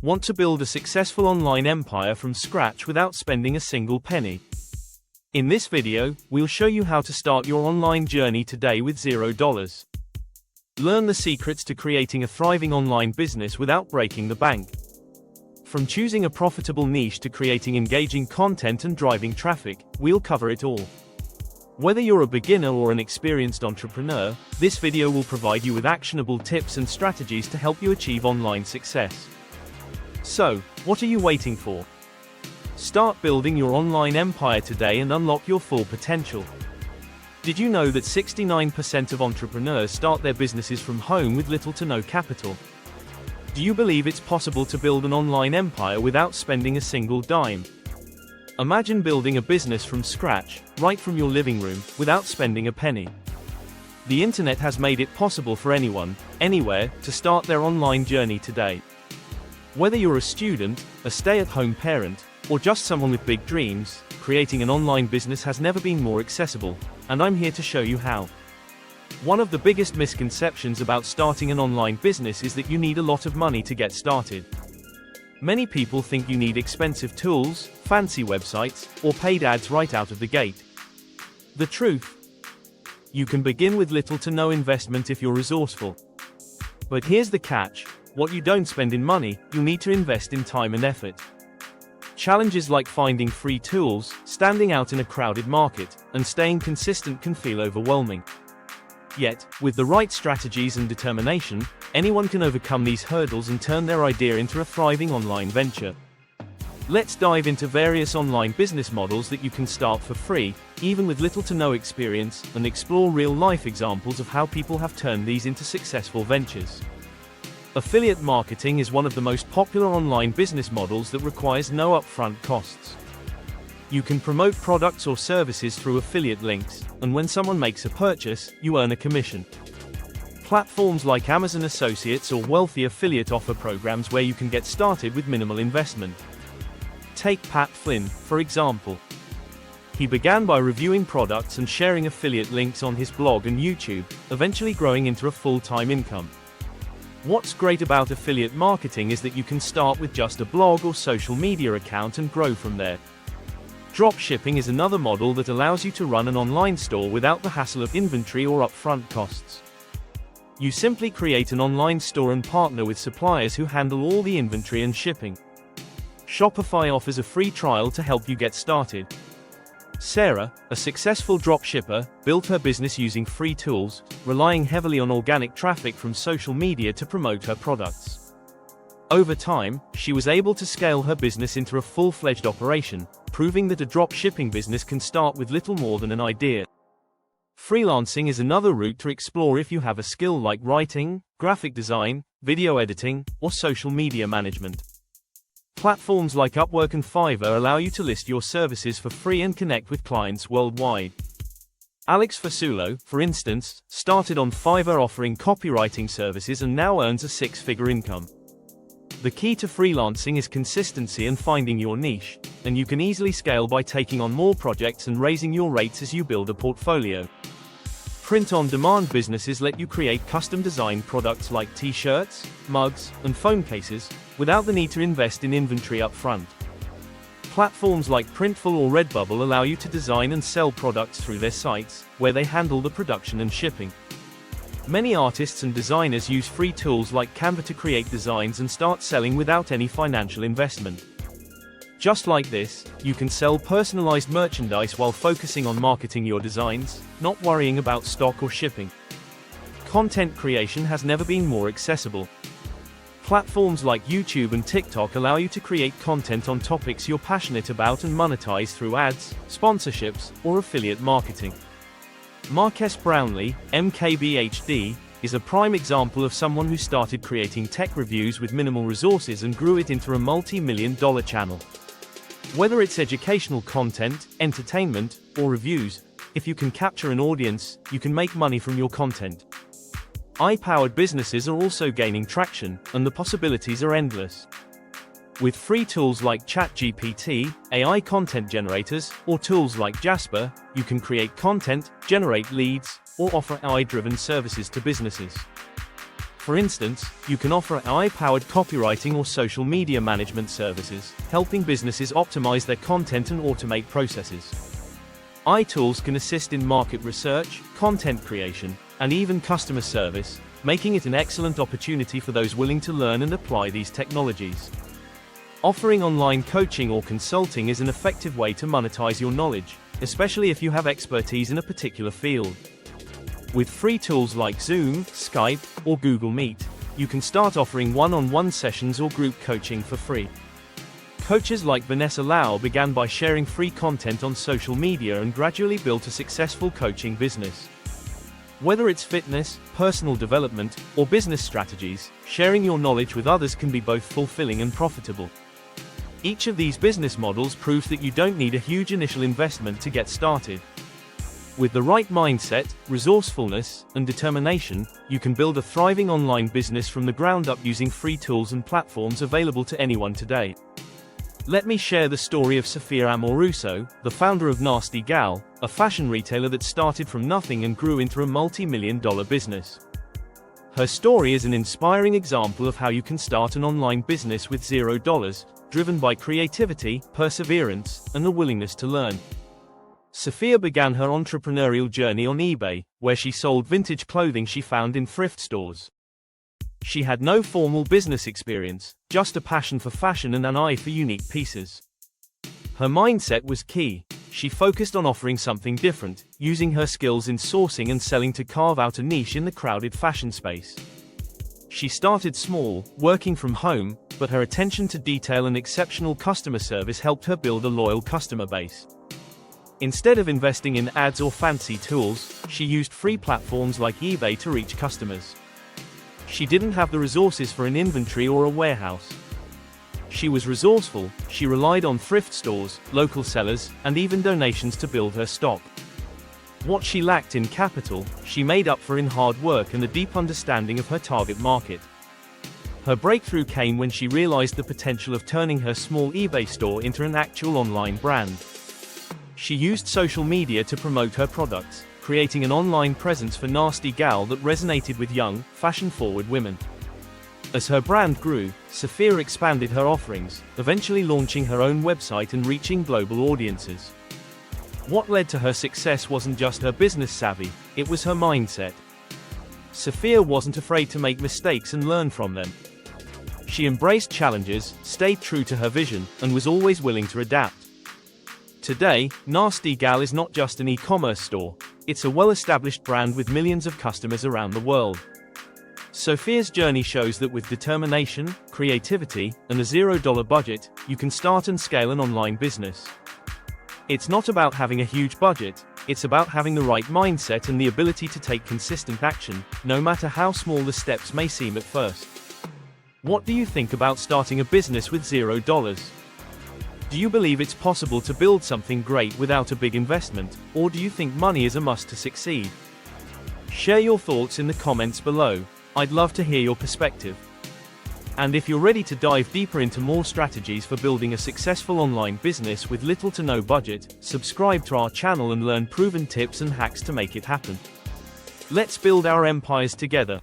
Want to build a successful online empire from scratch without spending a single penny? In this video, we'll show you how to start your online journey today with $0. Learn the secrets to creating a thriving online business without breaking the bank. From choosing a profitable niche to creating engaging content and driving traffic, we'll cover it all. Whether you're a beginner or an experienced entrepreneur, this video will provide you with actionable tips and strategies to help you achieve online success. So, what are you waiting for? Start building your online empire today and unlock your full potential. Did you know that 69% of entrepreneurs start their businesses from home with little to no capital? Do you believe it's possible to build an online empire without spending a single dime? Imagine building a business from scratch, right from your living room, without spending a penny. The internet has made it possible for anyone, anywhere, to start their online journey today. Whether you're a student, a stay-at-home parent, or just someone with big dreams, creating an online business has never been more accessible, and I'm here to show you how. One of the biggest misconceptions about starting an online business is that you need a lot of money to get started. Many people think you need expensive tools, fancy websites, or paid ads right out of the gate. The truth? You can begin with little to no investment if you're resourceful. But here's the catch: what you don't spend in money, you need to invest in time and effort. Challenges like finding free tools, standing out in a crowded market, and staying consistent can feel overwhelming. Yet, with the right strategies and determination, anyone can overcome these hurdles and turn their idea into a thriving online venture. Let's dive into various online business models that you can start for free, even with little to no experience, and explore real-life examples of how people have turned these into successful ventures. Affiliate marketing is one of the most popular online business models that requires no upfront costs. You can promote products or services through affiliate links, and when someone makes a purchase, you earn a commission. Platforms like Amazon Associates or Wealthy affiliate offer programs where you can get started with minimal investment. Take Pat Flynn, for example. He began by reviewing products and sharing affiliate links on his blog and YouTube, eventually growing into a full-time income. What's great about affiliate marketing is that you can start with just a blog or social media account and grow from there. Dropshipping is another model that allows you to run an online store without the hassle of inventory or upfront costs. You simply create an online store and partner with suppliers who handle all the inventory and shipping. Shopify offers a free trial to help you get started. Sarah, a successful dropshipper, built her business using free tools, relying heavily on organic traffic from social media to promote her products. Over time, she was able to scale her business into a full-fledged operation, proving that a dropshipping business can start with little more than an idea. Freelancing is another route to explore if you have a skill like writing, graphic design, video editing, or social media management. Platforms like Upwork and Fiverr allow you to list your services for free and connect with clients worldwide. Alex Fasulo, for instance, started on Fiverr offering copywriting services and now earns a six-figure income. The key to freelancing is consistency and finding your niche, and you can easily scale by taking on more projects and raising your rates as you build a portfolio. Print-on-demand businesses let you create custom-designed products like t-shirts, mugs, and phone cases, without the need to invest in inventory up front. Platforms like Printful or Redbubble allow you to design and sell products through their sites, where they handle the production and shipping. Many artists and designers use free tools like Canva to create designs and start selling without any financial investment. Just like this, you can sell personalized merchandise while focusing on marketing your designs, not worrying about stock or shipping. Content creation has never been more accessible. Platforms like YouTube and TikTok allow you to create content on topics you're passionate about and monetize through ads, sponsorships, or affiliate marketing. Marques Brownlee, MKBHD, is a prime example of someone who started creating tech reviews with minimal resources and grew it into a multi-million-dollar channel. Whether it's educational content, entertainment, or reviews, if you can capture an audience, you can make money from your content. AI-powered businesses are also gaining traction, and the possibilities are endless. With free tools like ChatGPT, AI content generators, or tools like Jasper, you can create content, generate leads, or offer AI-driven services to businesses. For instance, you can offer AI-powered copywriting or social media management services, helping businesses optimize their content and automate processes. AI tools can assist in market research, content creation, and even customer service, making it an excellent opportunity for those willing to learn and apply these technologies. Offering online coaching or consulting is an effective way to monetize your knowledge, especially if you have expertise in a particular field. With free tools like Zoom, Skype, or Google Meet, you can start offering one-on-one sessions or group coaching for free. Coaches like Vanessa Lau began by sharing free content on social media and gradually built a successful coaching business. Whether it's fitness, personal development, or business strategies, sharing your knowledge with others can be both fulfilling and profitable. Each of these business models proves that you don't need a huge initial investment to get started. With the right mindset, resourcefulness, and determination, you can build a thriving online business from the ground up using free tools and platforms available to anyone today. Let me share the story of Sophia Amoruso, the founder of Nasty Gal, a fashion retailer that started from nothing and grew into a multi-million-dollar business. Her story is an inspiring example of how you can start an online business with $0, driven by creativity, perseverance, and the willingness to learn. Sophia began her entrepreneurial journey on eBay, where she sold vintage clothing she found in thrift stores. She had no formal business experience, just a passion for fashion and an eye for unique pieces. Her mindset was key. She focused on offering something different, using her skills in sourcing and selling to carve out a niche in the crowded fashion space. She started small, working from home, but her attention to detail and exceptional customer service helped her build a loyal customer base. Instead of investing in ads or fancy tools, she used free platforms like eBay to reach customers. She didn't have the resources for an inventory or a warehouse. She was resourceful. She relied on thrift stores, local sellers, and even donations to build her stock. What she lacked in capital, she made up for in hard work and a deep understanding of her target market. Her breakthrough came when she realized the potential of turning her small eBay store into an actual online brand. She used social media to promote her products, creating an online presence for Nasty Gal that resonated with young, fashion-forward women. As her brand grew, Sophia expanded her offerings, eventually launching her own website and reaching global audiences. What led to her success wasn't just her business savvy, it was her mindset. Sophia wasn't afraid to make mistakes and learn from them. She embraced challenges, stayed true to her vision, and was always willing to adapt. Today, Nasty Gal is not just an e-commerce store, it's a well-established brand with millions of customers around the world. Sophia's journey shows that with determination, creativity, and a $0 budget, you can start and scale an online business. It's not about having a huge budget, it's about having the right mindset and the ability to take consistent action, no matter how small the steps may seem at first. What do you think about starting a business with $0? Do you believe it's possible to build something great without a big investment, or do you think money is a must to succeed? Share your thoughts in the comments below. I'd love to hear your perspective. And if you're ready to dive deeper into more strategies for building a successful online business with little to no budget, subscribe to our channel and learn proven tips and hacks to make it happen. Let's build our empires together.